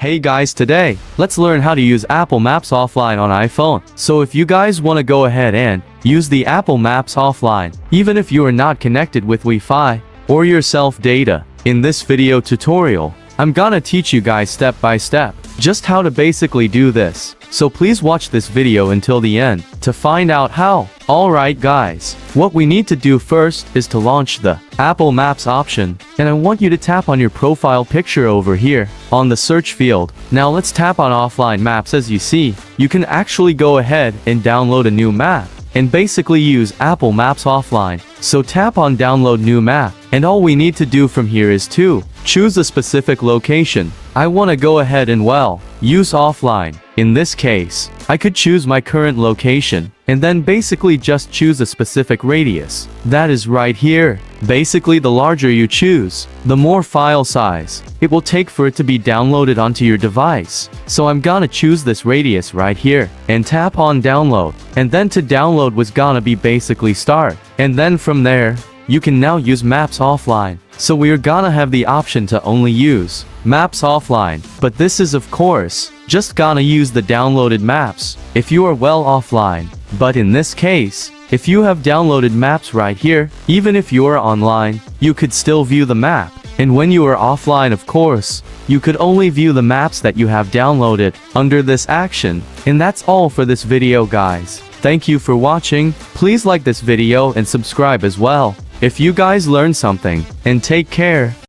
Hey guys, today, let's learn how to use Apple Maps offline on iPhone. So if you guys want to go ahead and use the Apple Maps offline, even if you are not connected with Wi-Fi or your self data, in this video tutorial, I'm gonna teach you guys step by step, just how to basically do this. So please watch this video until the end, to find out how. Alright guys, what we need to do first is to launch the Apple Maps option, and I want you to tap on your profile picture over here, on the search field. Now let's tap on offline maps. As you see, you can actually go ahead and download a new map, and basically use Apple Maps offline. So tap on download new map, and all we need to do from here is to choose a specific location. I want to go ahead and use offline. In this case, I could choose my current location, and then basically just choose a specific radius. That is right here. Basically, the larger you choose, the more file size it will take for it to be downloaded onto your device. So I'm gonna choose this radius right here, and tap on download. And then to download was gonna be basically start. And then from there, you can now use Maps offline. So we are gonna have the option to only use Maps offline, but this is of course just gonna use the downloaded maps if you are offline. But in this case, if you have downloaded maps right here, even if you are online, you could still view the map. And when you are offline, of course, you could only view the maps that you have downloaded under this action. And that's all for this video guys. Thank you for watching. Please like this video and subscribe as well if you guys learned something, and take care.